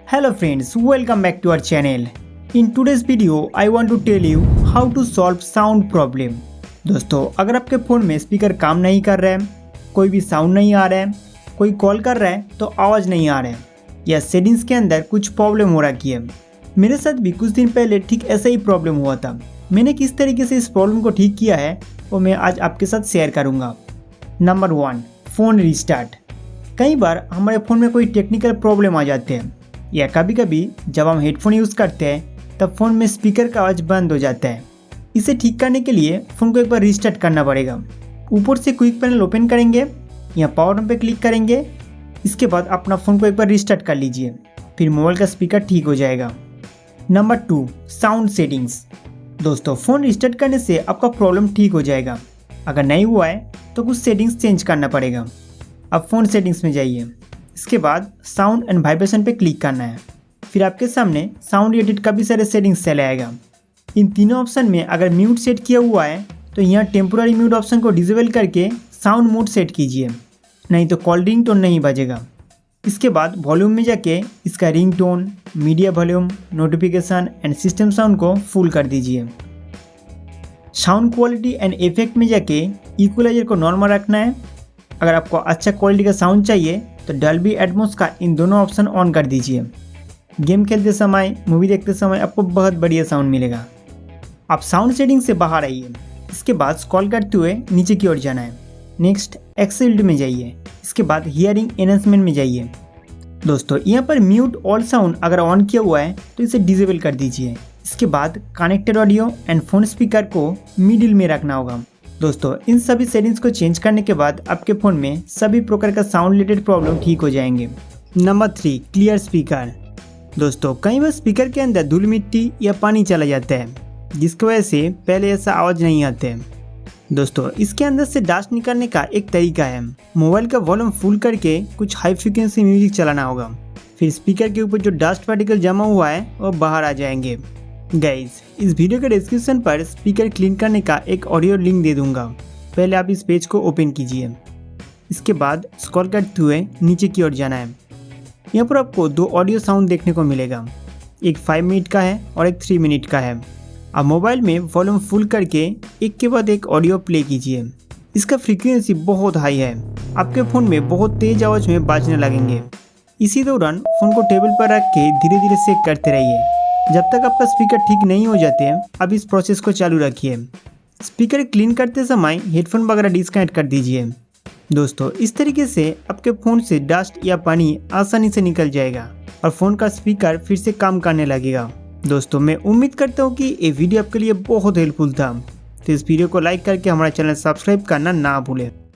Hello friends, welcome back to our channel. In today's video, I want to tell you how to solve sound problem. दोस्तों, अगर आपके phone में speaker काम नहीं कर रहा है, कोई भी साउंड नहीं आ रहा है, कोई कॉल कर रहा है तो आवाज़ नहीं आ रहा है, या सेटिंग्स के अंदर कुछ प्रॉब्लम हो रखी है। मेरे साथ भी कुछ दिन पहले ठीक ऐसा ही प्रॉब्लम हुआ था। मैंने किस तरीके से इस प्रॉब्लम को ठीक किया है वो मैं आज आपके साथ शेयर करूँगा। Number 1, phone restart. कई बार हमारे फ़ोन में कोई टेक्निकल प्रॉब्लम आ जाते हैं, या कभी कभी जब हम हेडफोन यूज़ करते हैं तब फ़ोन में स्पीकर का आवाज़ बंद हो जाता है। इसे ठीक करने के लिए फ़ोन को एक बार रिस्टार्ट करना पड़ेगा। ऊपर से क्विक पैनल ओपन करेंगे या पावर बटन पे क्लिक करेंगे। इसके बाद अपना फ़ोन को एक बार रिस्टार्ट कर लीजिए, फिर मोबाइल का स्पीकर ठीक हो जाएगा। Number 2, sound settings. दोस्तों, फ़ोन रिस्टार्ट करने से आपका प्रॉब्लम ठीक हो जाएगा। अगर नहीं हुआ है तो कुछ सेटिंग्स चेंज करना पड़ेगा। अब फ़ोन सेटिंग्स में जाइए, इसके बाद साउंड एंड वाइब्रेशन पे क्लिक करना है। फिर आपके सामने साउंड एडिट का भी सारे सेटिंग्स चले आएगा। इन तीनों ऑप्शन में अगर म्यूट सेट किया हुआ है तो यहाँ टेम्पोररी म्यूट ऑप्शन को डिसेबल करके साउंड मोड सेट कीजिए, नहीं तो कॉल रिंग टोन नहीं बजेगा। इसके बाद वॉल्यूम में जाके इसका ring tone, media volume, notification and system sound को फुल कर दीजिए। साउंड क्वालिटी एंड इफेक्ट में जाके इक्वलाइजर को नॉर्मल रखना है। अगर आपको अच्छा क्वालिटी का साउंड चाहिए तो डॉल्बी एटमॉस का इन दोनों ऑप्शन ऑन कर दीजिए। गेम खेलते समय, मूवी देखते समय आपको बहुत बढ़िया साउंड मिलेगा। आप साउंड सेटिंग से बाहर आइए, इसके बाद स्क्रॉल करते हुए नीचे की ओर जाना है। नेक्स्ट एक्सेल्ड में जाइए, इसके बाद हियरिंग एनहांसमेंट में जाइए। दोस्तों, यहाँ पर म्यूट ऑल साउंड अगर ऑन किया हुआ है तो इसे डिसेबल कर दीजिए। इसके बाद connected audio and phone speaker को मिडिल में रखना होगा। दोस्तों, इन सभी सेटिंग्स को चेंज करने के बाद आपके फ़ोन में सभी प्रकार का साउंड रिलेटेड प्रॉब्लम ठीक हो जाएंगे। Number 3, clear speaker. दोस्तों, कई बार स्पीकर के अंदर धूल मिट्टी या पानी चला जाता है, जिसकी वजह से पहले ऐसा आवाज़ नहीं आते हैं। दोस्तों, इसके अंदर से डस्ट निकालने का एक तरीका है, मोबाइल का वॉल्यूम फुल करके कुछ हाई फ्रिक्वेंसी म्यूजिक चलाना होगा। फिर स्पीकर के ऊपर जो डस्ट पार्टिकल जमा हुआ है वो बाहर आ जाएंगे। गाइज, इस वीडियो के डिस्क्रिप्शन पर स्पीकर क्लीन करने का एक ऑडियो लिंक दे दूंगा। पहले आप इस पेज को ओपन कीजिए, इसके बाद स्क्रॉल करते हुए नीचे की ओर जाना है। यहाँ पर आपको 2 ऑडियो साउंड देखने को मिलेगा, एक 5 मिनट का है और एक 3 मिनट का है। आप मोबाइल में वॉल्यूम फुल करके एक के बाद एक ऑडियो प्ले कीजिए। इसका फ्रीक्वेंसी बहुत हाई है, आपके फ़ोन में बहुत तेज आवाज़ में बाजने लगेंगे। इसी दौरान फ़ोन को टेबल पर रख के धीरे धीरे सेक करते रहिए जब तक आपका स्पीकर ठीक नहीं हो जाते हैं। अब इस प्रोसेस को चालू रखिए। स्पीकर क्लीन करते समय हेडफोन वगैरह डिस्कनेक्ट कर दीजिए। दोस्तों, इस तरीके से आपके फ़ोन से डस्ट या पानी आसानी से निकल जाएगा और फ़ोन का स्पीकर फिर से काम करने लगेगा। दोस्तों, मैं उम्मीद करता हूँ कि ये वीडियो आपके लिए बहुत हेल्पफुल था। तो इस वीडियो को लाइक करके हमारा चैनल सब्सक्राइब करना ना भूलें।